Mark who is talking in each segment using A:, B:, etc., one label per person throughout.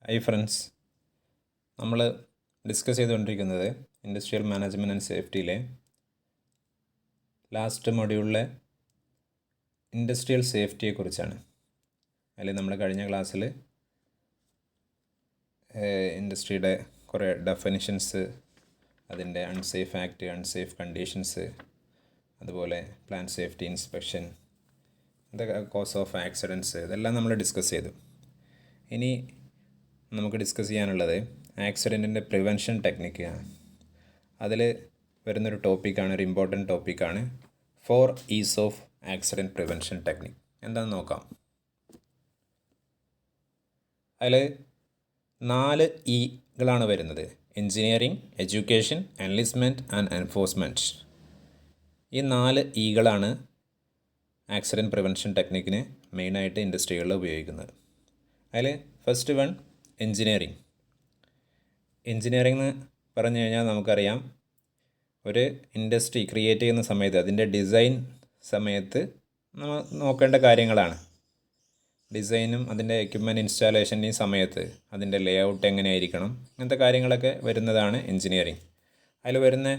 A: High friends, നമ്മൾ discuss ചെയ്തുകൊണ്ടിരിക്കുന്നത് industrial management and സേഫ്റ്റിയിലെ ലാസ്റ്റ് മൊഡ്യൂളിലെ ഇൻഡസ്ട്രിയൽ സേഫ്റ്റിയെക്കുറിച്ചാണ്. അതിൽ നമ്മൾ കഴിഞ്ഞ ക്ലാസ്സിൽ ഇൻഡസ്ട്രിയുടെ കുറേ ഡെഫിനിഷൻസ്, അതിൻ്റെ അൺസേഫ് ആക്ട്, അൺസേഫ് കണ്ടീഷൻസ്, അതുപോലെ പ്ലാന്റ് സേഫ്റ്റി ഇൻസ്പെക്ഷൻ, ഇതൊക്കെ കോസ് ഓഫ് ആക്സിഡൻറ്റ്സ്, ഇതെല്ലാം നമ്മൾ ഡിസ്കസ് ചെയ്തു. ഇനി നമുക്ക് ഡിസ്കസ് ചെയ്യാനുള്ളത് ആക്സിഡൻറ്റിൻ്റെ പ്രിവെൻഷൻ ടെക്നിക്കാണ്. അതിൽ വരുന്നൊരു ടോപ്പിക്കാണ്, ഒരു ഇമ്പോർട്ടൻറ്റ് ടോപ്പിക്കാണ് 4 E's of accident prevention technique. എന്താണെന്ന് നോക്കാം. അതിൽ 4 Eകളാണ് വരുന്നത്: engineering, education, enlistment and enforcement. ഈ 4 Eകളാണ് ആക്സിഡൻറ്റ് പ്രിവെൻഷൻ ടെക്നിക്കിന് മെയിനായിട്ട് ഇൻഡസ്ട്രികളിൽ ഉപയോഗിക്കുന്നത്. അതിൽ ഫസ്റ്റ് വൺ എൻജിനീയറിംഗ്. എൻജിനീയറിംഗ് എന്ന് പറഞ്ഞു കഴിഞ്ഞാൽ നമുക്കറിയാം, ഒരു ഇൻഡസ്ട്രി ക്രിയേറ്റ് ചെയ്യുന്ന സമയത്ത്, അതിൻ്റെ ഡിസൈൻ സമയത്ത് നമ്മൾ നോക്കേണ്ട കാര്യങ്ങളാണ്. ഡിസൈനും അതിൻ്റെ എക്യുപ്മെൻറ്റ് ഇൻസ്റ്റാളേഷൻ്റെയും സമയത്ത് അതിൻ്റെ ലേ ഔട്ട് എങ്ങനെയായിരിക്കണം, അങ്ങനത്തെ കാര്യങ്ങളൊക്കെ വരുന്നതാണ് എൻജിനീയറിംഗ്. അതിൽ വരുന്ന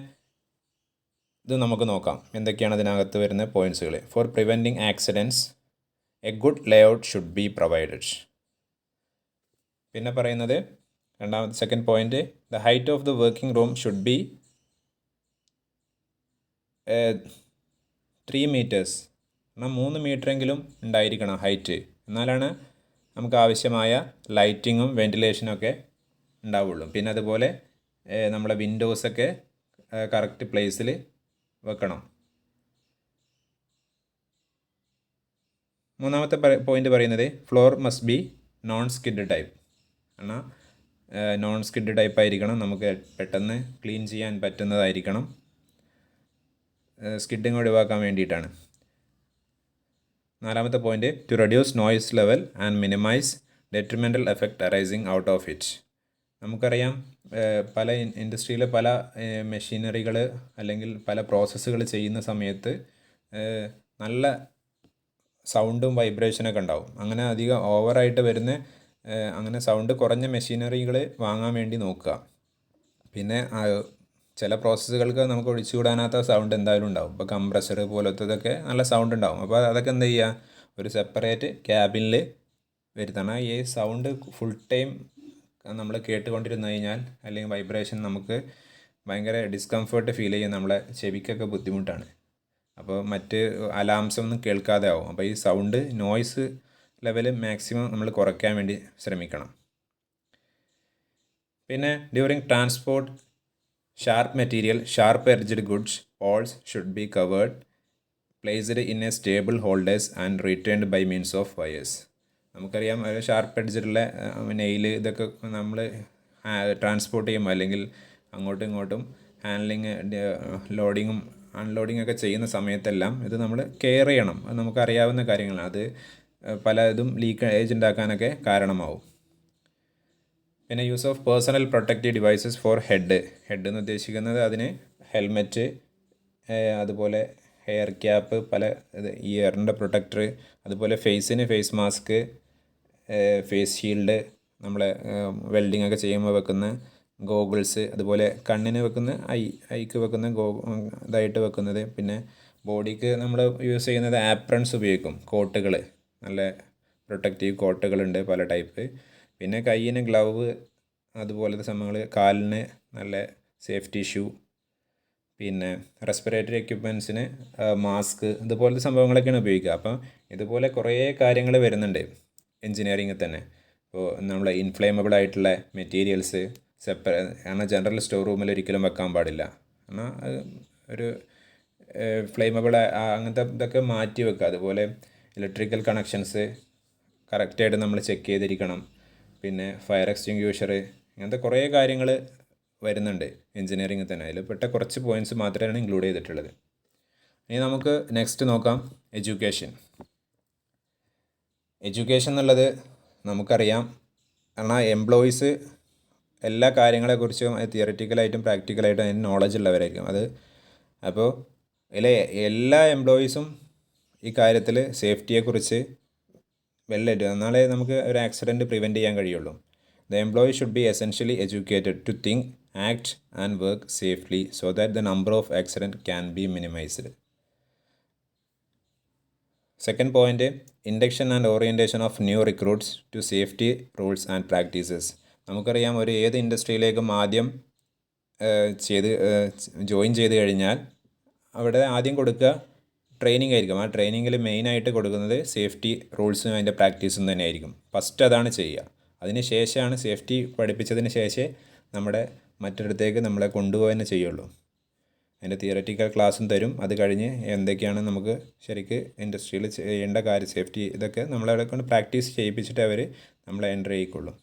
A: ഇത് നമുക്ക് നോക്കാം, എന്തൊക്കെയാണ് അതിനകത്ത് വരുന്ന പോയിൻറ്റ്സുകൾ. For preventing accidents a good layout should be provided. പിന്നെ പറയുന്നത് രണ്ടാമത്തെ second point, the height of the working room should be 3 meters. എന്നാൽ 3 മീറ്ററെങ്കിലും ഉണ്ടായിരിക്കണം ഹൈറ്റ്. എന്നാലാണ് നമുക്ക് ആവശ്യമായ ലൈറ്റിങ്ങും വെൻറ്റിലേഷനും ഒക്കെ ഉണ്ടാവുള്ളൂ. പിന്നെ അതുപോലെ നമ്മളെ വിൻഡോസൊക്കെ കറക്റ്റ് പ്ലേസിൽ വെക്കണം. മൂന്നാമത്തെ പോയിൻ്റ് പറയുന്നത് floor must be non skid type. എന്നാൽ നോൺ സ്കിഡ് ടൈപ്പ് ആയിരിക്കണം, നമുക്ക് പെട്ടെന്ന് ക്ലീൻ ചെയ്യാൻ പറ്റുന്നതായിരിക്കണം, സ്കിഡിങ് ഒഴിവാക്കാൻ വേണ്ടിയിട്ടാണ്. നാലാമത്തെ point, to reduce noise level and minimize detrimental effect arising out of it. നമുക്കറിയാം, പല ഇൻഡസ്ട്രിയിൽ പല മെഷീനറികൾ അല്ലെങ്കിൽ പല പ്രോസസ്സുകൾ ചെയ്യുന്ന സമയത്ത് നല്ല സൗണ്ടും വൈബ്രേഷനൊക്കെ ഉണ്ടാവും. അങ്ങനെ അധികം ഓവറായിട്ട് വരുന്ന അങ്ങനെ സൗണ്ട് കുറഞ്ഞ മെഷീനറികൾ വാങ്ങാൻ വേണ്ടി നോക്കുക. പിന്നെ ചില പ്രോസസ്സുകൾക്ക് നമുക്ക് ഒഴിച്ചുകൂടാനാത്ത സൗണ്ട് എന്തായാലും ഉണ്ടാവും. ഇപ്പോൾ കംപ്രസർ പോലത്തതൊക്കെ നല്ല സൗണ്ട് ഉണ്ടാവും. അപ്പോൾ അതൊക്കെ എന്ത് ചെയ്യുക, ഒരു സെപ്പറേറ്റ് ക്യാബിനിൽ വരുത്തണം. ഈ സൗണ്ട് ഫുൾ ടൈം നമ്മൾ കേട്ടുകൊണ്ടിരുന്നു കഴിഞ്ഞാൽ, അല്ലെങ്കിൽ വൈബ്രേഷൻ, നമുക്ക് ഭയങ്കര ഡിസ്കംഫേർട്ട് ഫീൽ ചെയ്യും, നമ്മളെ ചെവിക്കൊക്കെ ബുദ്ധിമുട്ടാണ്. അപ്പോൾ മറ്റ് അലാംസ് ഒന്നും കേൾക്കാതെ ആവും. അപ്പോൾ ഈ സൗണ്ട് നോയ്സ് ലെവൽ മാക്സിമം നമ്മൾ കുറയ്ക്കാൻ വേണ്ടി ശ്രമിക്കണം. പിന്നെ during transport sharp material, sharp edged goods, awls should be covered, placed in a stable holders and returned by means of wires. നമുക്കറിയാം, ഒരു ഷാർപ്പ് എഡ്ജിലുള്ള നെയിൽ ഇതൊക്കെ നമ്മൾ ട്രാൻസ്പോർട്ട് ചെയ്യുമ്പോൾ അല്ലെങ്കിൽ അങ്ങോട്ടും ഇങ്ങോട്ടും ഹാൻഡ്ലിങ്, ലോഡിങ്ങും അൺലോഡിങ് ഒക്കെ ചെയ്യുന്ന സമയത്തെല്ലാം ഇത് നമ്മൾ കെയർ ചെയ്യണം. അത് നമുക്കറിയാവുന്ന കാര്യങ്ങളാണ്. അത് പലതും ലീക്കേജ് ഉണ്ടാക്കാനൊക്കെ കാരണമാവും. പിന്നെ use of personal protective devices for head എന്ന് ഉദ്ദേശിക്കുന്നത് അതിന് ഹെൽമെറ്റ്, അതുപോലെ ഹെയർ ക്യാപ്പ്, പല ഇയറിൻ്റെ പ്രൊട്ടക്ടർ, അതുപോലെ ഫേസിന് ഫേസ് മാസ്ക്, ഫേസ് ഷീൽഡ്, നമ്മളെ വെൽഡിംഗ് ഒക്കെ ചെയ്യുമ്പോൾ വെക്കുന്ന ഗോഗിൾസ്, അതുപോലെ കണ്ണിന് വെക്കുന്ന ഐക്ക് വെക്കുന്ന ഇതായിട്ട് വെക്കുന്നത്. പിന്നെ ബോഡിക്ക് നമ്മൾ യൂസ് ചെയ്യുന്നത് ആപ്രൺസ് ഉപയോഗിക്കും, കോട്ടുകൾ, നല്ല പ്രൊട്ടക്റ്റീവ് കോട്ടുകളുണ്ട് പല ടൈപ്പ്. പിന്നെ കയ്യിന് ഗ്ലൗവ്, അതുപോലത്തെ സംഭവങ്ങൾ, കാലിന് നല്ല സേഫ്റ്റി ഷൂ, പിന്നെ റെസ്പിറേറ്ററി എക്യുപ്മെൻറ്റ്സിന് മാസ്ക്, ഇതുപോലത്തെ സംഭവങ്ങളൊക്കെയാണ് ഉപയോഗിക്കുക. അപ്പം ഇതുപോലെ കുറേ കാര്യങ്ങൾ വരുന്നുണ്ട് എൻജിനീയറിങ്ങിൽ തന്നെ. ഇപ്പോൾ നമ്മൾ ഇൻഫ്ലേമബിൾ ആയിട്ടുള്ള മെറ്റീരിയൽസ് കാരണം ജനറൽ സ്റ്റോർ റൂമിൽ ഒരിക്കലും വെക്കാൻ പാടില്ല. എന്നാൽ ഒരു ഫ്ലെയിമബിൾ അങ്ങനത്തെ ഇതൊക്കെ മാറ്റി വെക്കുക. അതുപോലെ ഇലക്ട്രിക്കൽ കണക്ഷൻസ് കറക്റ്റായിട്ട് നമ്മൾ ചെക്ക് ചെയ്തിരിക്കണം. പിന്നെ ഫയർ എക്സ്റ്റിങ്ക്യൂഷർ, ഇങ്ങനത്തെ കുറേ കാര്യങ്ങൾ വരുന്നുണ്ട് എൻജിനീയറിങ്ങിൽ തന്നെ. അതിൽ പെട്ട കുറച്ച് പോയിൻറ്റ്സ് മാത്രമാണ് ഇൻക്ലൂഡ് ചെയ്തിട്ടുള്ളത്. ഇനി നമുക്ക് നെക്സ്റ്റ് നോക്കാം, എഡ്യൂക്കേഷൻ എന്നുള്ളത് നമുക്കറിയാം, കാരണം എംപ്ലോയീസ് എല്ലാ കാര്യങ്ങളെക്കുറിച്ചും തിയററ്റിക്കലായിട്ടും പ്രാക്ടിക്കലായിട്ടും അതിന് നോളജ് ഉള്ളവരായിരിക്കും. അപ്പോൾ എല്ലാ എംപ്ലോയീസും ഈ കാര്യത്തിൽ സേഫ്റ്റിയെക്കുറിച്ച് വെള്ളമായിട്ട്, എന്നാലേ നമുക്ക് ഒരു ആക്സിഡൻറ്റ് പ്രിവെൻറ്റ് ചെയ്യാൻ കഴിയുള്ളൂ. The employee should be essentially educated to think, act, and work safely so that the number of accidents can be minimized. Second point, induction and orientation of new recruits to safety rules and practices. നമുക്കറിയാം, ഒരു ഏത് ഇൻഡസ്ട്രിയിലേക്കും ആദ്യം join ചെയ്ത് കഴിഞ്ഞാൽ അവിടെ ആദ്യം കൊടുക്കുക training ആയിരിക്കും. ആ ട്രെയിനിങ്ങിൽ മെയിനായിട്ട് കൊടുക്കുന്നത് സേഫ്റ്റി റൂൾസും അതിൻ്റെ പ്രാക്ടീസും തന്നെ ആയിരിക്കും. ഫസ്റ്റ് അതാണ് ചെയ്യുക. അതിന് ശേഷമാണ് സേഫ്റ്റി പഠിപ്പിച്ചതിന് ശേഷമേ നമ്മുടെ മറ്റൊരിടത്തേക്ക് നമ്മളെ കൊണ്ടുപോകാൻ ചെയ്യുള്ളൂ. അതിൻ്റെ തിയററ്റിക്കൽ ക്ലാസ്സും തരും. അത് കഴിഞ്ഞ് എന്തൊക്കെയാണ് നമുക്ക് ശരിക്ക് ഇൻഡസ്ട്രിയിൽ ചെയ്യേണ്ട കാര്യം, സേഫ്റ്റി ഇതൊക്കെ നമ്മളവിടെ കൊണ്ട് പ്രാക്ടീസ് ചെയ്യിപ്പിച്ചിട്ട് അവർ നമ്മളെ എൻ്റർ ചെയ്യിക്കുള്ളൂ.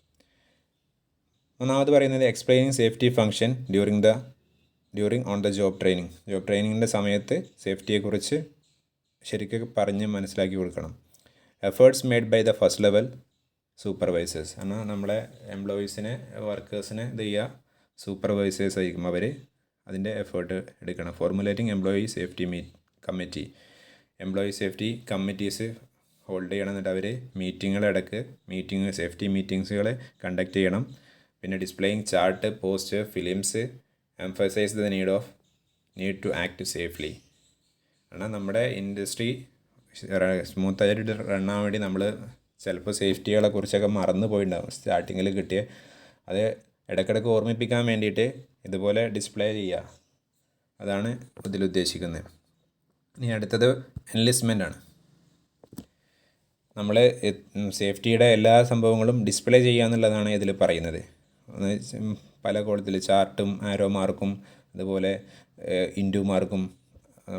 A: ഒന്നാമത് പറയുന്നത് explaining safety function during on the job training. Job ട്രെയിനിങ്ങിൻ്റെ സമയത്ത് സേഫ്റ്റിയെക്കുറിച്ച് ശരിക്കും പറഞ്ഞ് മനസ്സിലാക്കി കൊടുക്കണം. Efforts made by the first level supervisors. എന്നാൽ നമ്മളെ എംപ്ലോയീസിനെ, വർക്കേഴ്സിനെ ഇത് ചെയ്യുക സൂപ്പർവൈസേഴ്സ് ആയിരിക്കും. അവർ അതിൻ്റെ എഫേർട്ട് എടുക്കണം. Formulating employee safety committee. Employee safety committees hold ചെയ്യണം. എന്നിട്ട് അവർ സേഫ്റ്റി മീറ്റിങ്സുകൾ കണ്ടക്ട് ചെയ്യണം. പിന്നെ displaying chart, poster, films, emphasize the need to act safely. കാരണം നമ്മുടെ ഇൻഡസ്ട്രി സ്മൂത്തായിട്ട് റൺ ആവാൻ വേണ്ടി നമ്മൾ ചിലപ്പോൾ സേഫ്റ്റികളെ കുറിച്ചൊക്കെ മറന്നു പോയിട്ടുണ്ടാകും. സ്റ്റാർട്ടിങ്ങിൽ കിട്ടിയ അത് ഇടയ്ക്കിടയ്ക്ക് ഓർമ്മിപ്പിക്കാൻ വേണ്ടിയിട്ട് ഇതുപോലെ ഡിസ്പ്ലേ ചെയ്യുക. അതാണ് ഇതിലുദ്ദേശിക്കുന്നത്. ഇനി അടുത്തത് എൻലിസ്റ്റ്മെൻ്റ് ആണ്. നമ്മൾ സേഫ്റ്റിയുടെ എല്ലാ സംഭവങ്ങളും ഡിസ്പ്ലേ ചെയ്യുക എന്നുള്ളതാണ് ഇതിൽ പറയുന്നത്. പല കോളത്തിൽ ചാർട്ടും ആരോ മാർക്കും അതുപോലെ ഇൻഡു മാർക്കും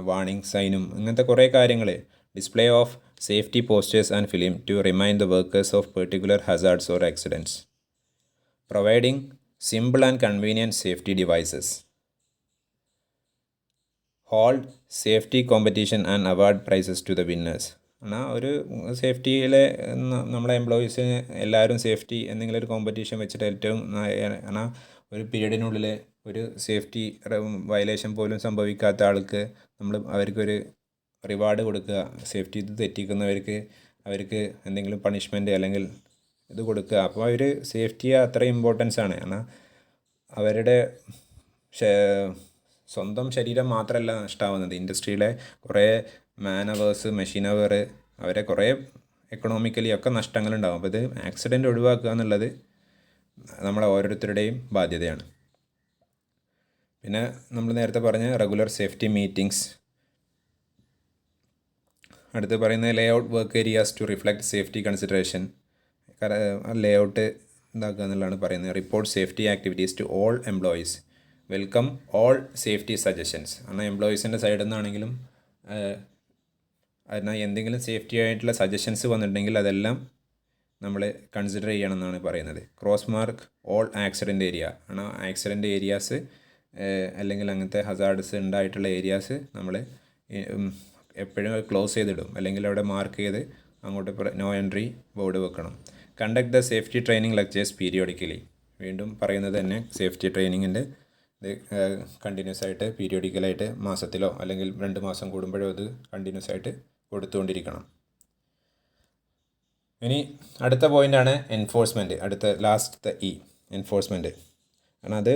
A: വാർണിംഗ് സൈനും ഇങ്ങനത്തെ കുറേ കാര്യങ്ങൾ. Display of safety posters and film to remind the workers of particular hazards or accidents. Providing simple and convenient safety devices. Hold safety competition and award prizes to the winners. എന്നാൽ ഒരു സേഫ്റ്റിയിലെ നമ്മളെ എംപ്ലോയീസിന് എല്ലാവരും safety എന്തെങ്കിലും ഒരു competition വെച്ചിട്ട് ഏറ്റവും എന്നാൽ ഒരു പീരീഡിനുള്ളിൽ ഒരു സേഫ്റ്റി വയലേഷൻ പോലും സംഭവിക്കാത്ത ആൾക്ക് അവർക്കൊരു റിവാർഡ് കൊടുക്കുക. സേഫ്റ്റി ഇത് തെറ്റിക്കുന്നവർക്ക് അവർക്ക് എന്തെങ്കിലും പണിഷ്മെൻറ്റ് അല്ലെങ്കിൽ ഇത് കൊടുക്കുക. അപ്പോൾ അവർ സേഫ്റ്റിയെ അത്ര ഇമ്പോർട്ടൻസ് ആണ്. എന്നാൽ അവരുടെ സ്വന്തം ശരീരം മാത്രമല്ല നഷ്ടമാവുന്നത്, ഇൻഡസ്ട്രിയിലെ കുറേ മാൻ അവേഴ്സ്, മെഷീൻ അവർ, അവരെ കുറേ എക്കണോമിക്കലി ഒക്കെ നഷ്ടങ്ങളുണ്ടാകും. അപ്പോൾ ഇത് ആക്സിഡൻറ്റ് ഒഴിവാക്കുക എന്നുള്ളത് നമ്മളെ ഓരോരുത്തരുടെയും ബാധ്യതയാണ്. പിന്നെ നമ്മൾ നേരത്തെ പറഞ്ഞ റെഗുലർ സേഫ്റ്റി മീറ്റിംഗ്സ്. അടുത്ത് പറയുന്നത് layout work areas to reflect safety consideration. Layout എന്താക്കുക എന്നുള്ളതാണ് പറയുന്നത്. Report safety activities to all employees. Welcome all safety suggestions. എന്നാൽ എംപ്ലോയീസിൻ്റെ സൈഡിൽ നിന്നാണെങ്കിലും എന്നാൽ എന്തെങ്കിലും സേഫ്റ്റി ആയിട്ടുള്ള സജഷൻസ് വന്നിട്ടുണ്ടെങ്കിൽ അതെല്ലാം നമ്മൾ കൺസിഡർ ചെയ്യണം എന്നാണ് പറയുന്നത്. Cross mark all accident area. ആണ് ആക്സിഡൻറ്റ് ഏരിയാസ് അല്ലെങ്കിൽ അങ്ങനത്തെ ഹസാർഡ്സ് ഉണ്ടായിട്ടുള്ള ഏരിയാസ് നമ്മൾ എപ്പോഴും ക്ലോസ് ചെയ്തിടും, അല്ലെങ്കിൽ അവിടെ മാർക്ക് ചെയ്ത് അങ്ങോട്ട് നോ എൻട്രി ബോർഡ് വെക്കണം. Conduct the safety training lectures periodically. വീണ്ടും പറയുന്നത് തന്നെ സേഫ്റ്റി ട്രെയിനിങ്ങിൻ്റെ ഇത് കണ്ടിന്യൂസ് ആയിട്ട് പീരിയോഡിക്കലായിട്ട് മാസത്തിലോ അല്ലെങ്കിൽ 2 മാസം കൂടുമ്പോഴോ അത് കണ്ടിന്യൂസ് ആയിട്ട് കൊടുത്തുകൊണ്ടിരിക്കണം. ഇനി അടുത്ത പോയിൻ്റാണ് എൻഫോഴ്സ്മെൻറ്റ്. അടുത്ത ലാസ്റ്റത്തെ എൻഫോഴ്സ്മെൻറ്റ്. കാരണം അത്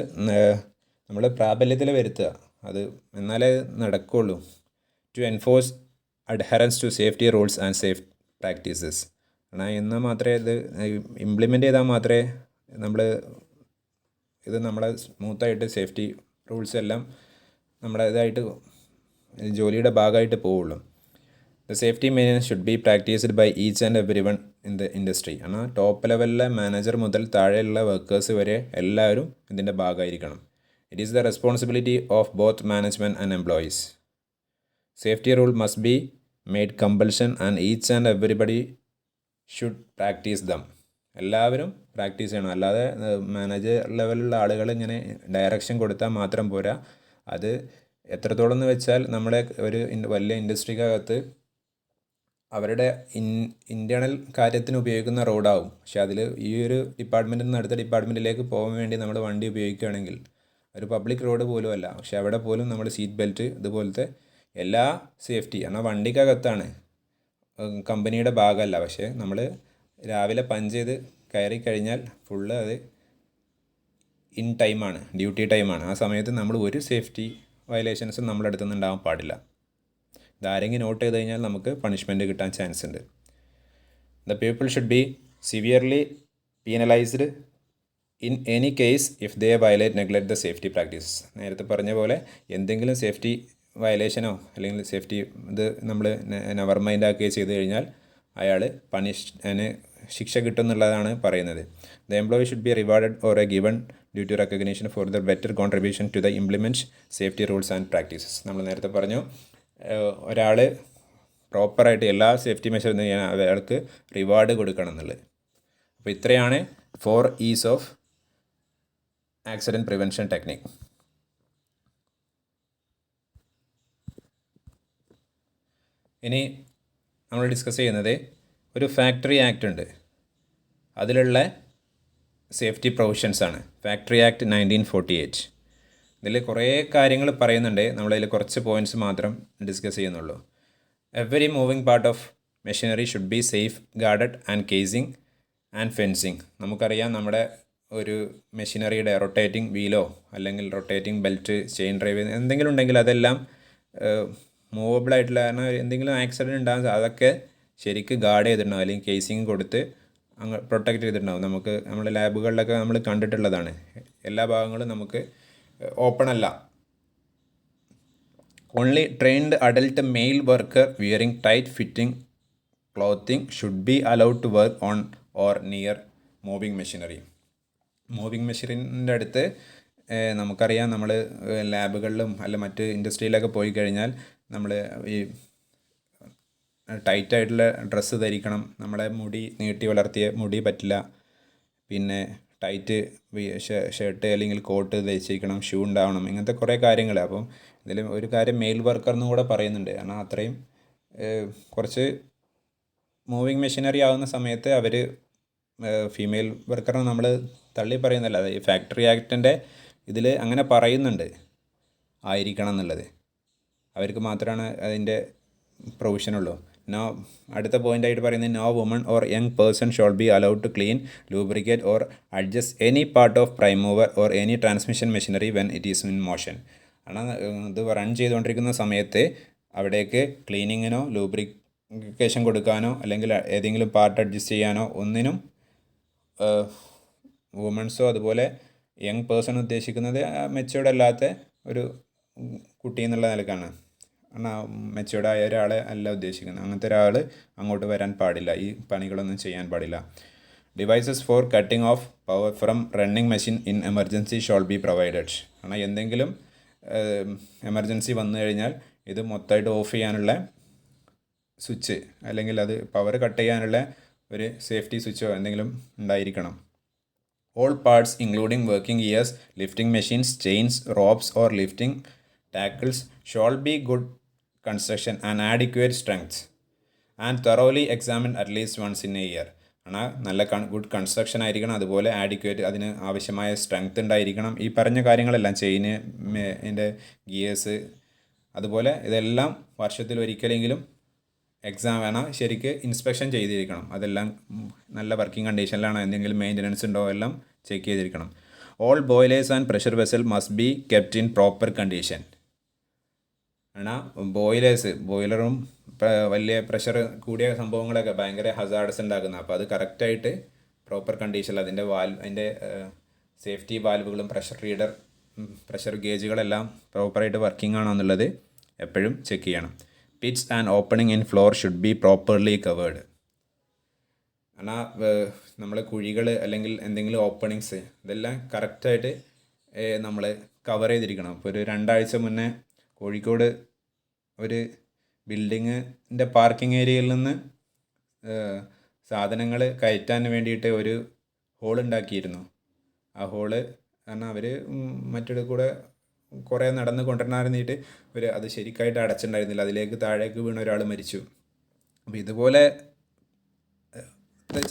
A: നമ്മൾ പ്രാബല്യത്തിൽ വരുത്തുക, അത് എന്നാലേ നടക്കുകയുള്ളൂ. To enforce adherence to safety rules and safe practices. എന്നാൽ എന്നാൽ മാത്രമേ ഇത് ഇംപ്ലിമെൻ്റ് ചെയ്താൽ മാത്രമേ നമ്മളെ സ്മൂത്തായിട്ട് സേഫ്റ്റി റൂൾസ് എല്ലാം നമ്മുടെ ഇതായിട്ട് ജോലിയുടെ ഭാഗമായിട്ട് പോവുള്ളൂ. The safety maintenance should be practised by each and every one in the industry. എന്നാൽ ടോപ്പ് ലെവലിലെ മാനേജർ മുതൽ താഴെയുള്ള വർക്കേഴ്സ് വരെ എല്ലാവരും ഇതിൻ്റെ ഭാഗമായിരിക്കണം. It is the responsibility of both management and employees. Safety rule must be made compulsion and each and everybody should practise them. എല്ലാവരും practice ചെയ്യണം. അല്ലാതെ മാനേജർ ലെവലിലുള്ള ആളുകൾ ഇങ്ങനെ ഡയറക്ഷൻ കൊടുത്താൽ മാത്രം പോരാ. അത് എത്രത്തോളം എന്ന് വെച്ചാൽ നമ്മുടെ ഒരു വലിയ ഇൻഡസ്ട്രിക്കകത്ത് അവരുടെ ഇൻറ്റേർണൽ കാര്യത്തിന് ഉപയോഗിക്കുന്ന റോഡാവും. പക്ഷെ അതിൽ ഈ ഒരു ഡിപ്പാർട്ട്മെൻറ്റിൽ നിന്ന് അടുത്ത ഡിപ്പാർട്ട്മെൻറ്റിലേക്ക് പോകാൻ വേണ്ടി നമ്മൾ വണ്ടി ഉപയോഗിക്കുകയാണെങ്കിൽ ഒരു പബ്ലിക് റോഡ് പോലും അല്ല, പക്ഷെ അവിടെ പോലും നമ്മൾ സീറ്റ് ബെൽറ്റ് ഇതുപോലത്തെ എല്ലാ സേഫ്റ്റി എന്നാൽ വണ്ടിക്കകത്താണ്, കമ്പനിയുടെ ഭാഗമല്ല. പക്ഷേ നമ്മൾ രാവിലെ പഞ്ച് ചെയ്ത് കയറി കഴിഞ്ഞാൽ ഫുള്ള് അത് ഇൻ ടൈമാണ്, ഡ്യൂട്ടി ടൈമാണ്. ആ സമയത്ത് നമ്മൾ ഒരു സേഫ്റ്റി വയലേഷൻസും നമ്മുടെ അടുത്ത് നിന്ന് ഉണ്ടാകാൻ പാടില്ല. ഇതാരെങ്കിലും നോട്ട് ചെയ്ത് കഴിഞ്ഞാൽ നമുക്ക് പണിഷ്മെൻറ്റ് കിട്ടാൻ ചാൻസ് ഉണ്ട്. The people should be severely penalised in any case if they violate neglect the safety practices. നേരത്തെ പറഞ്ഞ പോലെ എന്തെങ്കിലും സേഫ്റ്റി വയലേഷനോ അല്ലെങ്കിൽ സേഫ്റ്റി ഇത് നമ്മൾ നെവർ മൈൻഡ് ആക്കുകയോ ചെയ്ത് കഴിഞ്ഞാൽ അയാൾ ശിക്ഷ കിട്ടും എന്നുള്ളതാണ് പറയുന്നത്. The employee should be rewarded or a given due to recognition for the better contribution to the implement safety rules and practices. നമ്മൾ നേരത്തെ പറഞ്ഞു ഒരാൾ പ്രോപ്പറായിട്ട് എല്ലാ സേഫ്റ്റി മെഷേഴ്സും ചെയ്യാൻ അയാൾക്ക് റിവാർഡ് കൊടുക്കണം എന്നുള്ളത്. അപ്പോൾ ഇത്രയാണ് 4 E's of accident prevention technique. ഇനി നമ്മൾ ഡിസ്കസ് ചെയ്യുന്നത് ഒരു ഫാക്ടറി ആക്ട് ഉണ്ട്, അതിലുള്ള സേഫ്റ്റി പ്രൊവിഷൻസ് ആണ്. Factory act 1948. ഇതിൽ കുറേ കാര്യങ്ങൾ പറയുന്നുണ്ട്, നമ്മളതിൽ കുറച്ച് പോയിൻറ്റ്സ് മാത്രം ഡിസ്കസ് ചെയ്യുന്നുള്ളൂ. Every moving part of machinery should be safe guarded and casing and fencing. നമുക്കറിയാം നമ്മുടെ ഒരു മെഷീനറിയുടെ റൊട്ടേറ്റിംഗ് വീലോ അല്ലെങ്കിൽ റൊട്ടേറ്റിംഗ് ബെൽറ്റ്, ചെയിൻ ഡ്രൈവ് എന്തെങ്കിലും ഉണ്ടെങ്കിൽ അതെല്ലാം മൂവബിളായിട്ടുള്ള, കാരണം എന്തെങ്കിലും ആക്സിഡൻറ്റ് ഉണ്ടാകും അതൊക്കെ ശരിക്ക് ഗാർഡ് ചെയ്തിട്ടുണ്ടാവും, അല്ലെങ്കിൽ കേസിങ് കൊടുത്ത് പ്രൊട്ടക്റ്റ് ചെയ്തിട്ടുണ്ടാവും. നമ്മുടെ ലാബുകളിലൊക്കെ നമ്മൾ കണ്ടിട്ടുള്ളതാണ്. എല്ലാ ഭാഗങ്ങളും നമുക്ക് ഓപ്പൺ അല്ല. Only trained adult male worker wearing tight fitting clothing should be allowed to work on or near moving machinery. Moving മെഷീനിൻ്റെ അടുത്ത് നമുക്കറിയാം, നമ്മൾ ലാബുകളിലും അല്ല മറ്റ് ഇൻഡസ്ട്രിയിലൊക്കെ പോയി കഴിഞ്ഞാൽ നമ്മൾ ഈ ടൈറ്റായിട്ടുള്ള ഡ്രസ്സ് ധരിക്കണം, നമ്മളെ മുടി നീട്ടി വളർത്തിയ മുടി പറ്റില്ല, പിന്നെ ടൈറ്റ് ഷർട്ട് അല്ലെങ്കിൽ കോട്ട് ധരിച്ചിരിക്കണം, ഷൂ ഉണ്ടാവണം, ഇങ്ങനത്തെ കുറേ കാര്യങ്ങൾ. അപ്പം ഇതിൽ ഒരു കാര്യം മെയിൽ വർക്കർ എന്നും കൂടെ പറയുന്നുണ്ട്. കാരണം അത്രയും കുറച്ച് മൂവിങ് മെഷീനറി ആവുന്ന സമയത്ത് അവർ ഫീമെയിൽ വർക്കറിനെ നമ്മൾ തള്ളി പറയുന്നല്ല. അത് ഈ ഫാക്ടറി ആക്ടിൻ്റെ ഇതിൽ അങ്ങനെ പറയുന്നുണ്ട് ആയിരിക്കണം എന്നുള്ളത്. അവർക്ക് മാത്രമാണ് അതിൻ്റെ പ്രൊവിഷനുള്ളൂ. അടുത്ത പോയിൻ്റായിട്ട് പറയുന്നത് no woman or young person shall be allowed to clean, lubricate or adjust any part of prime mover or any transmission machinery when it is in motion. കാരണം ഇത് റൺ ചെയ്തുകൊണ്ടിരിക്കുന്ന സമയത്ത് അവിടേക്ക് ക്ലീനിങ്ങിനോ ലൂബ്രിക്കേഷൻ കൊടുക്കാനോ അല്ലെങ്കിൽ ഏതെങ്കിലും പാർട്ട് അഡ്ജസ്റ്റ് ചെയ്യാനോ ഒന്നിനും വുമൺസോ അതുപോലെ യങ് പേഴ്സൺ ഉദ്ദേശിക്കുന്നത് മെച്യൂർഡ് അല്ലാത്ത ഒരു കുട്ടി എന്നുള്ള നിലക്കാണ്. കാരണം മെച്യൂർഡായ ഒരാളെ അല്ല ഉദ്ദേശിക്കുന്നത്. അങ്ങനത്തെ ഒരാൾ അങ്ങോട്ട് വരാൻ പാടില്ല, ഈ പണികളൊന്നും ചെയ്യാൻ പാടില്ല. Devices for cutting of power from running machine in emergency shawl be provided. കാരണം എന്തെങ്കിലും എമർജൻസി വന്നു കഴിഞ്ഞാൽ ഇത് മൊത്തമായിട്ട് ഓഫ് ചെയ്യാനുള്ള സ്വിച്ച് അല്ലെങ്കിൽ അത് പവർ കട്ട് ചെയ്യാനുള്ള ഒരു സേഫ്റ്റി സ്വിച്ചോ എന്തെങ്കിലും ഉണ്ടായിരിക്കണം. All parts including working gears, lifting machines, chains, ropes or lifting tackles shawl B good construction and adequate strength and thoroughly examined at least once in a year. ஆனால் നല്ല good construction ആയിരിക്കണം, അതുപോലെ adequate അതിന് ആവശ്യമായ strength ഉണ്ടായിരിക്കണം. ഈ പറഞ്ഞ കാര്യങ്ങളെല്ലാം ചെയിന്, ഇതിൻ്റെ ഗിയേഴ്സ്, അതുപോലെ ഇതെല്ലാം വർഷത്തിൽ ഒരിക്കലെങ്കിലും എക്സാം വേണം, ശരിക്ക് ഇൻസ്പെക്ഷൻ ചെയ്തിരിക്കണം. അതെല്ലാം നല്ല വർക്കിംഗ് കണ്ടീഷനിലാണോ, എന്തെങ്കിലും മെയിൻ്റനൻസ് ഉണ്ടോ എല്ലാം ചെക്ക് ചെയ്തിരിക്കണം. All boilers and pressure vessel must be kept in proper condition. ஆனால் ബോയിലറും വലിയ പ്രഷർ കൂടിയ സംഭവങ്ങളൊക്കെ ഭയങ്കര ഹസാർഡ്സ് ഉണ്ടാക്കുന്നത്. അപ്പോൾ അത് കറക്റ്റായിട്ട് പ്രോപ്പർ കണ്ടീഷനിൽ അതിൻ്റെ സേഫ്റ്റി വാൽവുകളും പ്രഷർ ഗേജുകളെല്ലാം പ്രോപ്പറായിട്ട് വർക്കിംഗ് ആണോ എന്നുള്ളത് എപ്പോഴും ചെക്ക് ചെയ്യണം. Pitt's and opening in floor should be properly covered. എന്നാൽ നമ്മൾ കുഴികൾ അല്ലെങ്കിൽ എന്തെങ്കിലും ഓപ്പണിങ്സ് ഇതെല്ലാം കറക്റ്റായിട്ട് നമ്മൾ കവർ ചെയ്തിരിക്കണം. ഇപ്പോൾ ഒരു 2 ആഴ്ച മുന്നേ കോഴിക്കോട് ഒരു ബിൽഡിങ്ങിൻ്റെ പാർക്കിംഗ് ഏരിയയിൽ നിന്ന് സാധനങ്ങൾ കയറ്റാൻ വേണ്ടിയിട്ട് ഒരു ഹോൾ ഉണ്ടാക്കിയിരുന്നു. ആ ഹോള് കാരണം അവർ മറ്റൊരു കൂടെ കുറേ നടന്ന് കൊണ്ടുവരാനിട്ട് അത് ശരിക്കായിട്ട് അടച്ചിട്ടുണ്ടായിരുന്നില്ല, അതിലേക്ക് താഴേക്ക് വീണ ഒരാൾ മരിച്ചു. അപ്പോൾ ഇതുപോലെ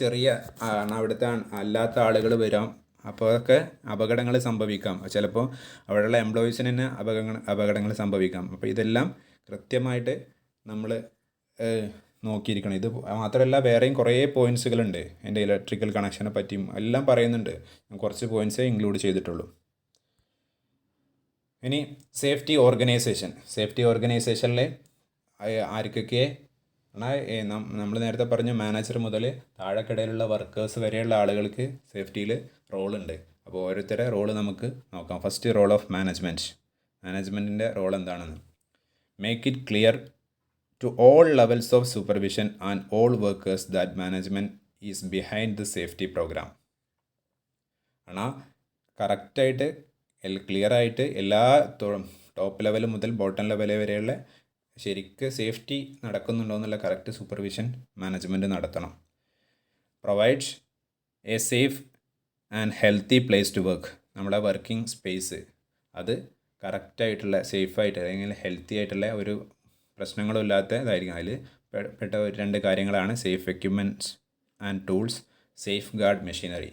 A: ചെറിയ അവിടുത്തെ അല്ലാത്ത ആളുകൾ വരാം, അപ്പോൾ അതൊക്കെ അപകടങ്ങൾ സംഭവിക്കാം. ചിലപ്പോൾ അവിടെയുള്ള എംപ്ലോയീസിന് തന്നെ അപകടങ്ങൾ സംഭവിക്കാം. അപ്പോൾ ഇതെല്ലാം കൃത്യമായിട്ട് നമ്മൾ നോക്കിയിരിക്കണം. ഇത് മാത്രമല്ല വേറെയും കുറേ പോയിൻറ്റ്സുകളുണ്ട് എൻ്റെ ഇലക്ട്രിക്കൽ കണക്ഷനെ പറ്റിയും എല്ലാം പറയുന്നുണ്ട്. ഞാൻ കുറച്ച് പോയിൻറ്റ്സേ ഇൻക്ലൂഡ് ചെയ്തിട്ടുള്ളൂ. ഇനി സേഫ്റ്റി ഓർഗനൈസേഷനിൽ ആർക്കൊക്കെ നമ്മൾ നേരത്തെ പറഞ്ഞു മാനേജർ മുതൽ താഴെക്കിടയിലുള്ള വർക്കേഴ്സ് വരെയുള്ള ആളുകൾക്ക് സേഫ്റ്റിയിൽ റോളുണ്ട്. അപ്പോൾ ഓരോരുത്തരുടെ റോള് നമുക്ക് നോക്കാം. ഫസ്റ്റ് റോൾ ഓഫ് മാനേജ്മെൻറ്റിൻ്റെ റോൾ എന്താണെന്ന്. Make it clear to all levels of supervision and all workers that management is behind the safety program. ஆனால் കറക്റ്റായിട്ട് ക്ലിയറായിട്ട് എല്ലാ ടോപ്പ് ലെവൽ മുതൽ ബോട്ടം ലെവൽ വരെയുള്ള ശരിക്ക് സേഫ്റ്റി നടക്കുന്നുണ്ടോ എന്നുള്ള കറക്റ്റ് സൂപ്പർവിഷൻ മാനേജ്മെൻറ്റ് നടത്തണം. Provides a safe and healthy place to work. നമ്മുടെ വർക്കിംഗ് സ്പേസ് അത് കറക്റ്റായിട്ടുള്ള സേഫായിട്ട് അല്ലെങ്കിൽ ഹെൽത്തി ആയിട്ടുള്ള ഒരു പ്രശ്നങ്ങളും ഇല്ലാത്തതായിരിക്കും. അതിൽ പെട്ട ഒരു 2 കാര്യങ്ങളാണ് safe equipments and tools, safe guard machinery.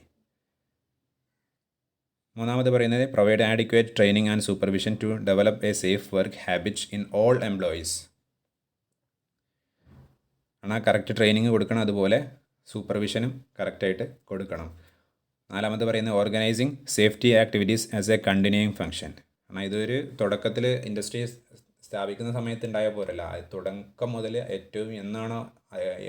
A: മൂന്നാമത് പറയുന്നത് provide adequate training and supervision to develop a safe work habits in all employees. ஆனால் കറക്റ്റ് ട്രെയിനിങ് കൊടുക്കണം, അതുപോലെ സൂപ്പർവിഷനും കറക്റ്റായിട്ട് കൊടുക്കണം. നാലാമത് പറയുന്നത് organizing safety activities as a continuing function. കാരണം ഇതൊരു തുടക്കത്തിൽ ഇൻഡസ്ട്രി സ്ഥാപിക്കുന്ന സമയത്ത് ഉണ്ടായ പോരല്ല, തുടക്കം മുതൽ ഏറ്റവും എന്നാണോ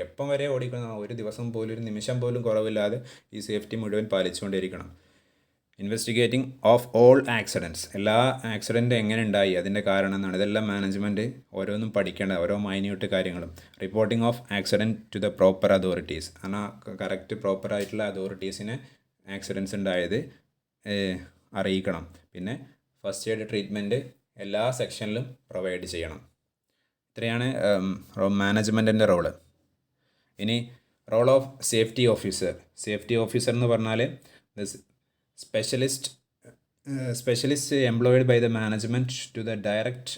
A: എപ്പം വരെ ഓടിക്കുന്ന ഒരു ദിവസം പോലും ഒരു നിമിഷം പോലും കുറവില്ലാതെ ഈ സേഫ്റ്റി മുഴുവൻ പാലിച്ചുകൊണ്ടിരിക്കണം. Investigating of all accidents. എല്ലാ ആക്സിഡൻറ്റ് എങ്ങനെ ഉണ്ടായി, അതിൻ്റെ കാരണം എന്നാണ്. ഇതെല്ലാം മാനേജ്മെൻറ്റ് ഓരോന്നും പഠിക്കേണ്ട ഓരോ മൈന്യൂട്ട് കാര്യങ്ങളും. Reporting of accident to the proper authorities. എന്നാൽ കറക്റ്റ് പ്രോപ്പറായിട്ടുള്ള അതോറിറ്റീസിനെ ആക്സിഡൻറ്റ്സ് ഉണ്ടായത് അറിയിക്കണം. പിന്നെ ഫസ്റ്റ് എയ്ഡ് ട്രീറ്റ്മെൻറ്റ് എല്ലാ സെക്ഷനിലും പ്രൊവൈഡ് ചെയ്യണം. ഇത്രയാണ് മാനേജ്മെൻറ്റിൻ്റെ റോള്. ഇനി റോൾ ഓഫ് സേഫ്റ്റി ഓഫീസർ എന്ന് പറഞ്ഞാൽ specialist employed by the management to the direct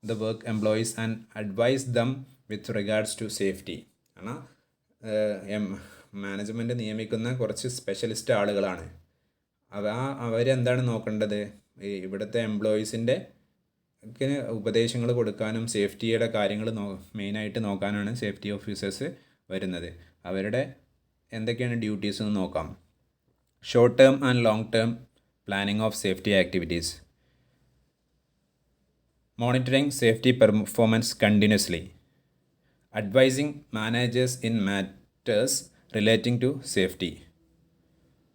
A: the work employees and advise them with regards to safety. കാരണം മാനേജ്മെൻറ്റ് നിയമിക്കുന്ന കുറച്ച് സ്പെഷ്യലിസ്റ്റ് ആളുകളാണ്. അവരെന്താണ് നോക്കേണ്ടത്, ഇവിടുത്തെ എംപ്ലോയീസിൻ്റെ ഉപദേശങ്ങൾ കൊടുക്കാനും സേഫ്റ്റിയുടെ കാര്യങ്ങൾ മെയിനായിട്ട് നോക്കാനാണ് സേഫ്റ്റി ഓഫീസേഴ്സ് വരുന്നത്. അവരുടെ എന്തൊക്കെയാണ് ഡ്യൂട്ടീസ് എന്ന് നോക്കാം. Short term and long term planning of safety activities. Monitoring safety performance continuously. Advising managers in matters relating to safety.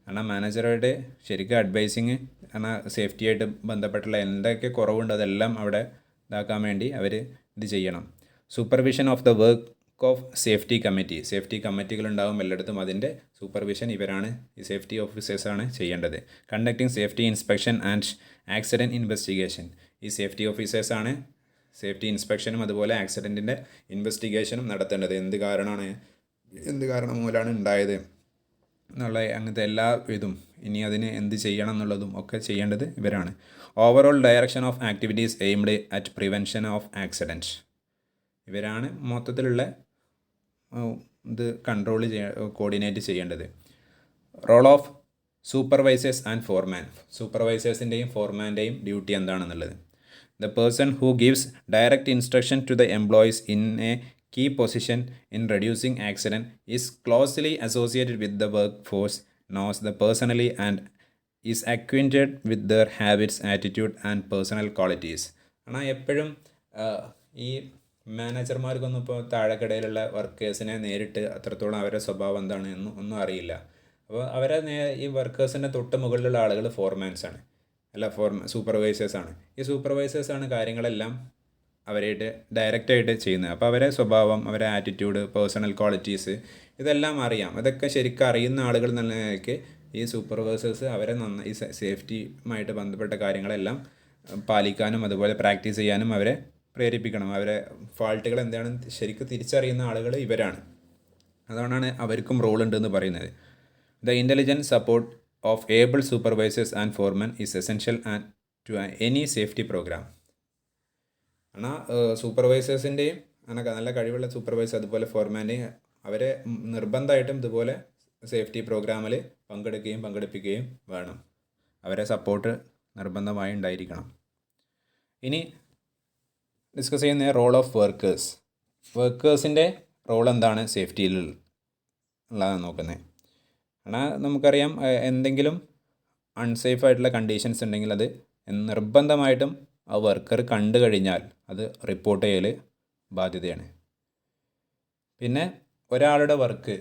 A: കാരണം മാനേജറുടെ ശരിക്കും അഡ്വൈസിങ് കാരണം സേഫ്റ്റിയായിട്ട് ബന്ധപ്പെട്ടുള്ള എന്തൊക്കെ കുറവുണ്ട് അതെല്ലാം അവിടെ ഇതാക്കാൻ വേണ്ടി അവർ ഇത് ചെയ്യണം. Supervision of the work of safety കമ്മിറ്റികളുണ്ടാകും എല്ലായിടത്തും. അതിൻ്റെ സൂപ്പർവിഷൻ ഇവരാണ്, ഈ സേഫ്റ്റി ഓഫീസേഴ്സാണ് ചെയ്യേണ്ടത്. Conducting safety inspection and accident investigation. ഈ സേഫ്റ്റി ഓഫീസേഴ്സാണ് സേഫ്റ്റി ഇൻസ്പെക്ഷനും അതുപോലെ ആക്സിഡൻറ്റിൻ്റെ ഇൻവെസ്റ്റിഗേഷനും നടത്തേണ്ടത്. എന്ത് കാരണം മൂലമാണ് ഉണ്ടായത് എന്നുള്ള അങ്ങനത്തെ എല്ലാ ഇതും ഇനി അതിന് എന്ത് ചെയ്യണം എന്നുള്ളതും ഒക്കെ ചെയ്യേണ്ടത് ഇവരാണ്. Overall direction of activities aimed at prevention of accident. ഇവരാണ് മൊത്തത്തിലുള്ള ഇത് കോർഡിനേറ്റ് ചെയ്യേണ്ടത്. Role of supervisors and foreman. സൂപ്പർവൈസേഴ്സിൻ്റെയും ഫോർമാൻ്റെയും ഡ്യൂട്ടി എന്താണെന്നുള്ളത്. The person who gives direct instruction to the employees in a key position in reducing accident is closely associated with the workforce, knows the personally and is acquainted with their habits, attitude and personal qualities. ஆனால் എപ്പോഴും ഈ മാനേജർമാർക്കൊന്നും ഇപ്പോൾ താഴെക്കിടയിലുള്ള വർക്കേഴ്സിനെ നേരിട്ട് അത്രത്തോളം അവരുടെ സ്വഭാവം എന്താണ് ഒന്നും അറിയില്ല. അപ്പോൾ ഈ വർക്കേഴ്സിൻ്റെ തൊട്ട് മുകളിലുള്ള ആളുകൾ ഫോർമാൻസാണ്, സൂപ്പർവൈസേഴ്സാണ്. ഈ സൂപ്പർവൈസേഴ്സാണ് കാര്യങ്ങളെല്ലാം അവരായിട്ട് ഡയറക്റ്റായിട്ട് ചെയ്യുന്നത്. അപ്പോൾ അവരെ സ്വഭാവം, അവരെ ആറ്റിറ്റ്യൂഡ്, പേഴ്സണൽ ക്വാളിറ്റീസ് ഇതെല്ലാം അറിയാം. ഇതൊക്കെ ശരിക്കും അറിയുന്ന ആളുകൾ എന്നുള്ള നിലയ്ക്ക് ഈ സൂപ്പർവൈസേഴ്സ് അവരെ ഈ സേഫ്റ്റിയുമായിട്ട് ബന്ധപ്പെട്ട കാര്യങ്ങളെല്ലാം പാലിക്കാനും അതുപോലെ പ്രാക്ടീസ് ചെയ്യാനും അവരെ പ്രേരിപ്പിക്കണം. അവരെ ഫാൾട്ടുകൾ എന്താണെന്ന് ശരിക്കും തിരിച്ചറിയുന്ന ആളുകൾ ഇവരാണ്. അതുകൊണ്ടാണ് അവർക്കും റോൾ ഉണ്ടെന്ന് പറയുന്നത്. The intelligent support of able supervisors and foreman is essential and to any safety program. ஆனால் സൂപ്പർവൈസേഴ്സിൻ്റെയും നല്ല കഴിവുള്ള സൂപ്പർവൈസർ അതുപോലെ ഫോർമാൻ്റെയും അവരെ നിർബന്ധമായിട്ടും ഇതുപോലെ സേഫ്റ്റി പ്രോഗ്രാമിൽ പങ്കെടുപ്പിക്കുകയും വേണം. അവരെ സപ്പോർട്ട് നിർബന്ധമായി ഉണ്ടായിരിക്കണം. ഇനി ഡിസ്കസ് ചെയ്യുന്ന റോൾ ഓഫ് വർക്കേഴ്സിൻ്റെ റോൾ എന്താണ് സേഫ്റ്റിയിൽ ഉള്ളതാണ് നോക്കുന്നത്. കാരണം നമുക്കറിയാം എന്തെങ്കിലും അൺസേഫ് ആയിട്ടുള്ള കണ്ടീഷൻസ് ഉണ്ടെങ്കിൽ അത് നിർബന്ധമായിട്ടും ആ വർക്കർ കണ്ടു കഴിഞ്ഞാൽ അത് റിപ്പോർട്ട് ചെയ്യൽ ബാധ്യതയാണ്. പിന്നെ ഒരാളുടെ വർക്ക്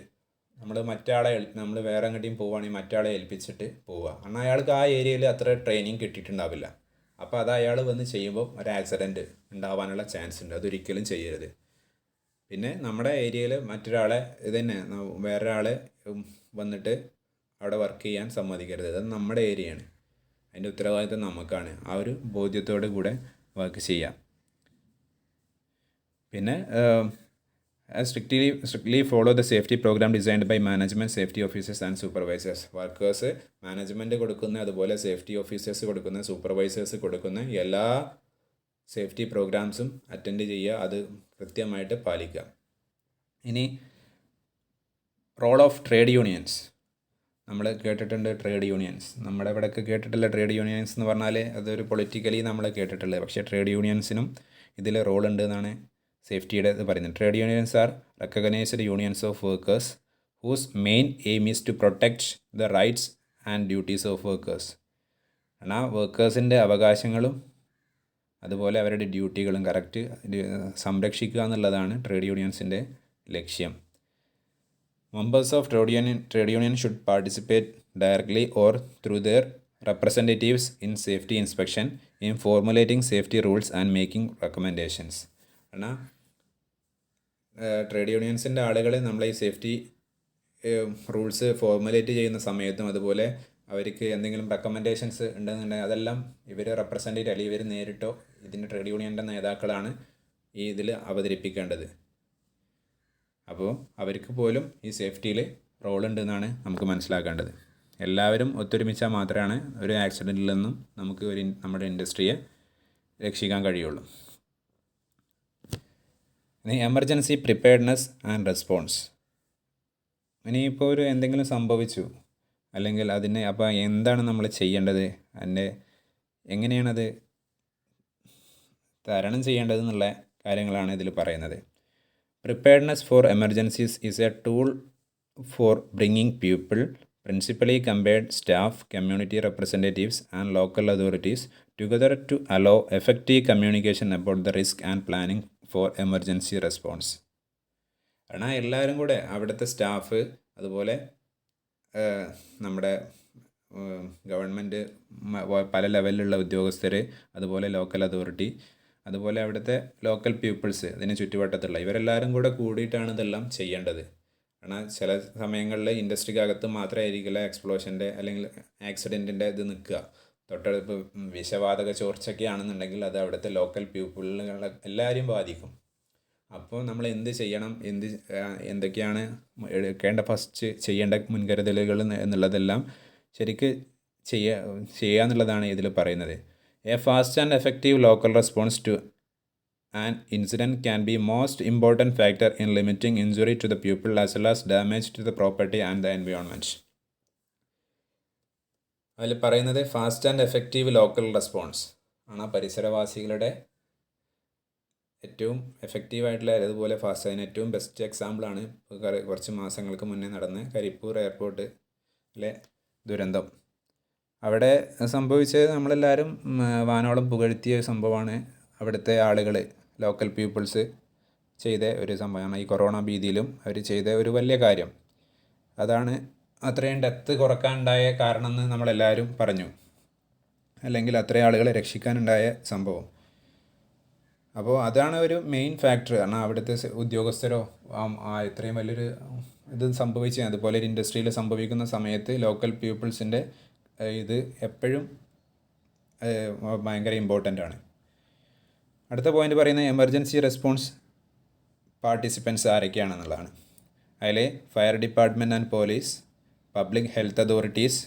A: നമ്മൾ വേറെ എങ്ങോട്ടെയും പോവുകയാണെങ്കിൽ മറ്റാളെ ഏൽപ്പിച്ചിട്ട് പോവുക. കാരണം അയാൾക്ക് ആ ഏരിയയിൽ അത്ര ട്രെയിനിങ് കിട്ടിയിട്ടുണ്ടാവില്ല. അപ്പോൾ അത് അയാൾ വന്ന് ചെയ്യുമ്പോൾ ഒരു ആക്സിഡൻറ്റ് ഉണ്ടാവാനുള്ള ചാൻസ് ഉണ്ട്. അതൊരിക്കലും ചെയ്യരുത്. പിന്നെ നമ്മുടെ ഏരിയയിൽ മറ്റൊരാളെ വേറൊരാളെ വന്നിട്ട് അവിടെ വർക്ക് ചെയ്യാൻ സമ്മതിക്കരുത്. അത് നമ്മുടെ ഏരിയയാണ്, അതിൻ്റെ ഉത്തരവാദിത്വം നമുക്കാണ്. ആ ഒരു ബോധ്യത്തോടു കൂടെ വർക്ക് ചെയ്യാം. പിന്നെ strictly follow the safety program designed by management, safety officers and supervisors. Workers management കൊടുക്കുന്ന, അതുപോലെ സേഫ്റ്റി ഓഫീസേഴ്സ് കൊടുക്കുന്ന, സൂപ്പർവൈസേഴ്സ് കൊടുക്കുന്ന എല്ലാ സേഫ്റ്റി പ്രോഗ്രാംസും അറ്റൻഡ് ചെയ്യുക, അത് കൃത്യമായിട്ട് പാലിക്കുക. ഇനി റോൾ ഓഫ് ട്രേഡ് യൂണിയൻസ്. നമ്മൾ കേട്ടിട്ടുണ്ട് ട്രേഡ് യൂണിയൻസ്, നമ്മുടെ ഇവിടെയൊക്കെ കേട്ടിട്ടുള്ള ട്രേഡ് യൂണിയൻസ് എന്ന് പറഞ്ഞാൽ അതൊരു പൊളിറ്റിക്കലി നമ്മൾ കേട്ടിട്ടുള്ളത്. പക്ഷേ ട്രേഡ് യൂണിയൻസിനും ഇതിൽ റോൾ ഉണ്ട് എന്നാണ് സേഫ്റ്റിയുടെ ഇത് പറയുന്നത്. Trade unions are recognised unions of workers whose main aim is to protect the rights and duties of workers. കാരണം വർക്കേഴ്സിൻ്റെ അവകാശങ്ങളും അതുപോലെ അവരുടെ ഡ്യൂട്ടികളും കറക്റ്റ് സംരക്ഷിക്കുക എന്നുള്ളതാണ് ട്രേഡ് യൂണിയൻസിൻ്റെ ലക്ഷ്യം. Members of trade union should participate directly or through their representatives in safety inspection, in formulating safety rules and making recommendations. കാരണം trade യൂണിയൻസിൻ്റെ ആളുകൾ നമ്മളെ ഈ സേഫ്റ്റി റൂൾസ് ഫോർമുലേറ്റ് ചെയ്യുന്ന സമയത്തും അതുപോലെ അവർക്ക് എന്തെങ്കിലും റെക്കമെൻഡേഷൻസ് ഉണ്ടെന്നുണ്ടെങ്കിൽ അതെല്ലാം ഇവർ റെപ്രസെൻറ്റേറ്റ് അല്ലെങ്കിൽ ഇവർ നേരിട്ടോ ഇതിൻ്റെ ട്രേഡ് യൂണിയൻ്റെ നേതാക്കളാണ് ഈ ഇതിൽ അവതരിപ്പിക്കേണ്ടത്. അപ്പോൾ അവർക്ക് പോലും ഈ സേഫ്റ്റിയിൽ റോളുണ്ട് എന്നാണ് നമുക്ക് മനസ്സിലാക്കേണ്ടത്. എല്ലാവരും ഒത്തൊരുമിച്ചാൽ മാത്രമാണ് ഒരു ആക്സിഡൻറ്റിൽ നിന്നും നമുക്ക് നമ്മുടെ ഇൻഡസ്ട്രിയെ രക്ഷിക്കാൻ കഴിയുള്ളൂ. ഇനി എമർജൻസി പ്രിപ്പയർഡ്നെസ് ആൻഡ് റെസ്പോൺസ്. ഇനിയിപ്പോൾ എന്തെങ്കിലും സംഭവിച്ചു അല്ലെങ്കിൽ അപ്പോൾ എന്താണ് നമ്മൾ ചെയ്യേണ്ടത്, എങ്ങനെയാണത് തരണം ചെയ്യേണ്ടത് എന്നുള്ള കാര്യങ്ങളാണ് ഇതിൽ പറയുന്നത്. Preparedness for emergencies is a tool for bringing people, principally combined staff, community representatives and local authorities together to allow effective communication about the risk and planning for emergency response. കാരണം എല്ലാവരും കൂടെ അവിടുത്തെ സ്റ്റാഫ്, അതുപോലെ നമ്മുടെ government പല ലെവലിലുള്ള ഉദ്യോഗസ്ഥർ, അതുപോലെ ലോക്കൽ അതോറിറ്റി, അതുപോലെ അവിടുത്തെ ലോക്കൽ പീപ്പിൾസ്, ഇതിന് ചുറ്റുവട്ടത്തുള്ള ഇവരെല്ലാവരും കൂടെ കൂടിയിട്ടാണ് ഇതെല്ലാം ചെയ്യേണ്ടത്. കാരണം ചില സമയങ്ങളിൽ ഇൻഡസ്ട്രിക്കകത്ത് മാത്രമായിരിക്കില്ല എക്സ്പ്ലോഷൻ്റെ അല്ലെങ്കിൽ ആക്സിഡൻറ്റിൻ്റെ ഇത് നിൽക്കുക. തൊട്ടടുത്ത് വിഷവാതക ചോർച്ചയൊക്കെ ആണെന്നുണ്ടെങ്കിൽ അത് അവിടുത്തെ ലോക്കൽ പീപ്പിളുകളെ എല്ലാവരെയും ബാധിക്കും. അപ്പോൾ നമ്മൾ എന്ത് ചെയ്യണം, എന്തൊക്കെയാണ് എടുക്കേണ്ട, ഫസ്റ്റ് ചെയ്യേണ്ട മുൻകരുതലുകൾ എന്നുള്ളതെല്ലാം ശരിക്ക് ചെയ്യുക എന്നുള്ളതാണ് ഇതിൽ പറയുന്നത്. A fast and effective local response to an incident can be most important factor in limiting injury to the people as well as damage to the property and the environment. അതിൽ പറയുന്നത് fast and effective local response ആണ്. പരിസരവാസികളുടെ ഏറ്റവും എഫക്റ്റീവായിട്ടുള്ള, അതുപോലെ fast, അതിന് ഏറ്റവും best എക്സാമ്പിളാണ് കുറച്ച് മാസങ്ങൾക്ക് മുന്നേ നടന്ന കരിപ്പൂർ എയർപോർട്ടിലെ ദുരന്തം. അവിടെ സംഭവിച്ചത് നമ്മളെല്ലാവരും വാനോളം പുകഴ്ത്തിയ സംഭവമാണ്. അവിടുത്തെ ആളുകൾ, ലോക്കൽ പീപ്പിൾസ് ചെയ്ത ഒരു സംഭവമാണ്. ഈ കൊറോണ ഭീതിയിലും അവർ ചെയ്ത ഒരു വലിയ കാര്യം അതാണ്. അത്രയും ഡെത്ത് കുറക്കാനുണ്ടായ കാരണം എന്ന് നമ്മളെല്ലാവരും പറഞ്ഞു, അല്ലെങ്കിൽ അത്രയും ആളുകളെ രക്ഷിക്കാനുണ്ടായ സംഭവം. അപ്പോൾ അതാണ് ഒരു മെയിൻ ഫാക്ടർ. കാരണം അവിടുത്തെ ഉദ്യോഗസ്ഥരോ ഇത്രയും വലിയൊരു ഇത് സംഭവിച്ചു, അതുപോലെ ഒരു ഇൻഡസ്ട്രിയിൽ സംഭവിക്കുന്ന സമയത്ത് ലോക്കൽ പീപ്പിൾസിൻ്റെ ഇത് എപ്പോഴും ഭയങ്കര ഇമ്പോർട്ടൻ്റ് ആണ്. അടുത്ത പോയിൻ്റ് പറയുന്നത് എമർജൻസി റെസ്പോൺസ് പാർട്ടിസിപ്പൻസ് ആരൊക്കെയാണെന്നുള്ളതാണ്. അതിൽ fire department and police, public health authorities,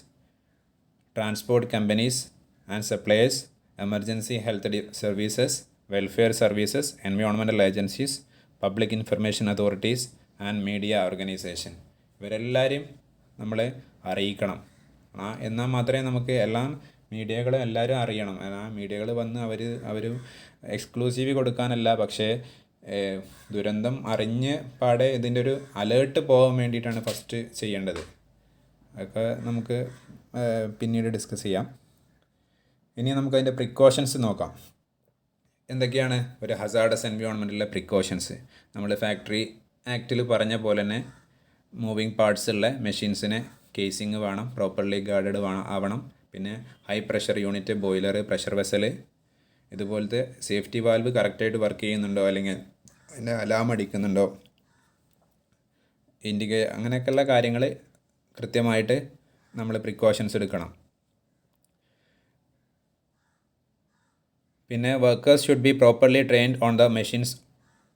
A: transport companies and suppliers, emergency health services, welfare services, environmental agencies, public information authorities and media organisation. ഇവരെല്ലാവരെയും നമ്മൾ അറിയിക്കണം. എന്നാൽ മാത്രമേ നമുക്ക് എല്ലാവരും അറിയണം. മീഡിയകൾ വന്ന് അവർ എക്സ്ക്ലൂസീവ് കൊടുക്കാനല്ല, പക്ഷേ ദുരന്തം അറിഞ്ഞ് പാടെ ഇതിൻ്റെ ഒരു അലേർട്ട് പോകാൻ വേണ്ടിയിട്ടാണ് ഫസ്റ്റ് ചെയ്യേണ്ടത്. അതൊക്കെ നമുക്ക് പിന്നീട് ഡിസ്കസ് ചെയ്യാം. ഇനി നമുക്കതിൻ്റെ പ്രിക്കോഷൻസ് നോക്കാം. എന്തൊക്കെയാണ് ഒരു ഹസാർഡസ് എൻവയോൺമെൻറ്റിലെ പ്രിക്കോഷൻസ്? നമ്മൾ ഫാക്ടറി ആക്റ്റിൽ പറഞ്ഞ പോലെ തന്നെ മൂവിങ് പാർട്സ് ഉള്ള മെഷീൻസിന് കേസിങ് വേണം, പ്രോപ്പർലി ഗാർഡഡ് ആവണം. പിന്നെ high pressure unit, boiler, pressure vessel, ഇതുപോലത്തെ സേഫ്റ്റി വാൽവ് കറക്റ്റായിട്ട് വർക്ക് ചെയ്യുന്നുണ്ടോ, അല്ലെങ്കിൽ അതിൻ്റെ അലാം അടിക്കുന്നുണ്ടോ, അങ്ങനെയൊക്കെയുള്ള കാര്യങ്ങൾ കൃത്യമായിട്ട് നമ്മൾ പ്രിക്കോഷൻസ് എടുക്കണം. പിന്നെ workers should be properly trained on the machines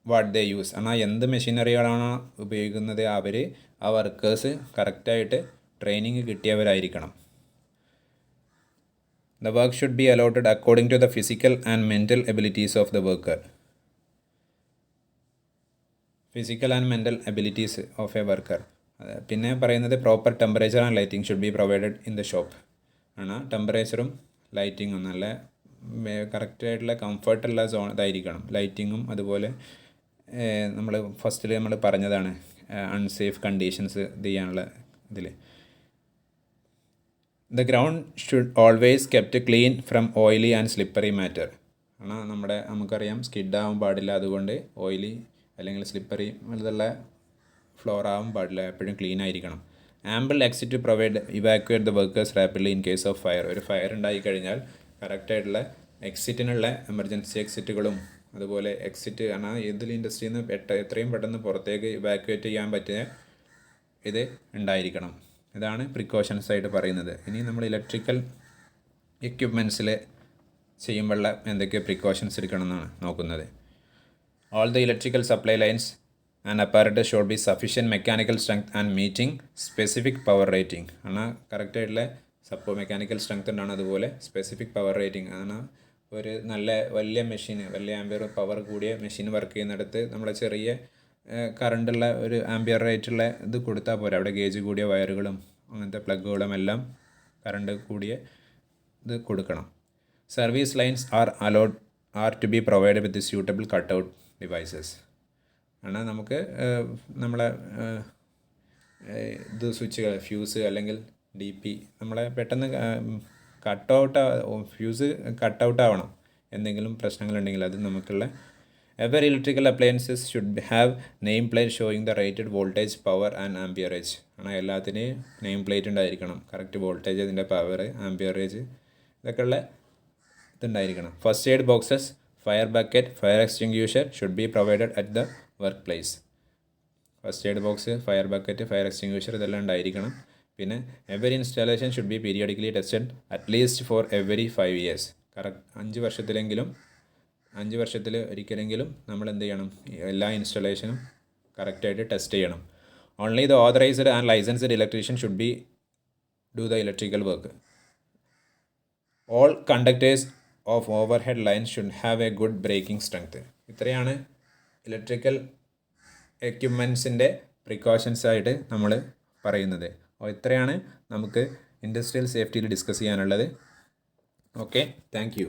A: what they use. എന്നാൽ എന്ത് മെഷീനറികളാണോ ഉപയോഗിക്കുന്നത് ആ വർക്കേഴ്സ് കറക്റ്റായിട്ട് training കിട്ടിയവരായിരിക്കണം. The work should be allotted according to the physical and mental abilities of the worker. Physical and mental abilities of a worker. പിന്നെ പറയുന്നത് proper temperature and lighting should be provided in the shop ആണ്. ടെമ്പറേച്ചറും ലൈറ്റിങ്ങും നല്ല കറക്റ്റായിട്ടുള്ള കംഫർട്ടുള്ള ഇതായിരിക്കണം. ലൈറ്റിങ്ങും അതുപോലെ നമ്മൾ ഫസ്റ്റിൽ നമ്മൾ പറഞ്ഞതാണ് അൺസേഫ് കണ്ടീഷൻസ് ഇത് ചെയ്യാനുള്ള ഇതിൽ. The ground should always kept clean from oily and slippery matter. കാരണം നമുക്കറിയാം സ്കിഡാവാൻ പാടില്ല, അതുകൊണ്ട് ഓയിലി അല്ലെങ്കിൽ സ്ലിപ്പറി ഇതുള്ള ഫ്ലോർ ആവാൻ പാടില്ല, എപ്പോഴും ക്ലീൻ ആയിരിക്കണം. Ample exit provide evacuate the workers rapidly in case of fire. ഒരു ഫയർ ഉണ്ടായിക്കഴിഞ്ഞാൽ കറക്റ്റായിട്ടുള്ള എക്സിറ്റിനുള്ള എമർജൻസി എക്സിറ്റുകളും അതുപോലെ എക്സിറ്റ് കാരണം ഇതിൽ ഇൻഡസ്ട്രിയിൽ നിന്ന് എത്രയും പെട്ടെന്ന് പുറത്തേക്ക് ഇവാക്യുവേറ്റ് ചെയ്യാൻ പറ്റിയ ഇത് ഉണ്ടായിരിക്കണം. ഇതാണ് പ്രിക്കോഷൻസ് ആയിട്ട് പറയുന്നത്. ഇനി നമ്മൾ ഇലക്ട്രിക്കൽ എക്യുപ്മെൻറ്റ്സിൽ ചെയ്യുമ്പോഴുള്ള എന്തൊക്കെ പ്രിക്കോഷൻസ് എടുക്കണം എന്നാണ് നോക്കുന്നത്. All the electrical supply lines and apparatus should be sufficient mechanical strength and meeting specific power rating. ആണ് കറക്റ്റായിട്ടുള്ള മെക്കാനിക്കൽ സ്ട്രെങ്ത് ഉണ്ടാണ്, അതുപോലെ സ്പെസിഫിക് പവർ റേറ്റിംഗ് ആണ്. ഒരു നല്ല വലിയ ആംബിയർ പവർ കൂടിയ മെഷീൻ വർക്ക് ചെയ്യുന്നിടത്ത് നമ്മളെ ചെറിയ കറണ്ടുള്ള ഒരു ആംബിയർ റേറ്റുള്ള ഇത് കൊടുത്താൽ പോരാ. അവിടെ ഗേജ് കൂടിയ വയറുകളും അങ്ങനത്തെ പ്ലഗുകളും എല്ലാം കറണ്ട് കൂടിയ ഇത് കൊടുക്കണം. Service lines are to be provide with suitable cutout devices. ആണ് നമുക്ക് നമ്മളെ ഇത് സ്വിച്ചുകൾ ഫ്യൂസ് അല്ലെങ്കിൽ DP നമ്മളെ പെട്ടെന്ന് ഫ്യൂസ് കട്ടൗട്ട് ആവണം. എന്തെങ്കിലും പ്രശ്നങ്ങളുണ്ടെങ്കിൽ അത് നമുക്കുള്ള ever electrical appliances should have name plate showing the rated voltage, power and amperage. ആണ് എല്ലാത്തിനെയും നെയിം പ്ലേറ്റ് ഉണ്ടായിരിക്കണം. കറക്റ്റ് വോൾട്ടേജ്, അതിൻ്റെ പവർ, ആംബിയറേജ് ഇതൊക്കെയുള്ള ഇതുണ്ടായിരിക്കണം. First aid boxes, fire bucket, fire extinguisher should be provided at the work place. First aid box, fire bucket, fire extinguisher ഇതെല്ലാം ഉണ്ടായിരിക്കണം. പിന്നെ every installation should be periodically tested at least for every 5 years. Correct 5 വർഷത്തിൽ ഒരിക്കലെങ്കിലും നമ്മൾ എന്ത് ചെയ്യണം, എല്ലാ ഇൻസ്റ്റാളേഷനും കറക്റ്റായിട്ട് ടെസ്റ്റ് ചെയ്യണം. Only the authorised and licensed electrician should be do the electrical work. All conductors of overhead lines should have a good breaking strength. ഇത്രയാണ് electrical എക്യുപ്മെൻറ്റ്സിൻ്റെ പ്രിക്കോഷൻസ് ആയിട്ട് നമ്മൾ പറയുന്നത്. ഇത്രയാണ് നമുക്ക് ഇൻഡസ്ട്രിയൽ സേഫ്റ്റിയിൽ ഡിസ്കസ് ചെയ്യാനുള്ളത്. Okay, thank U.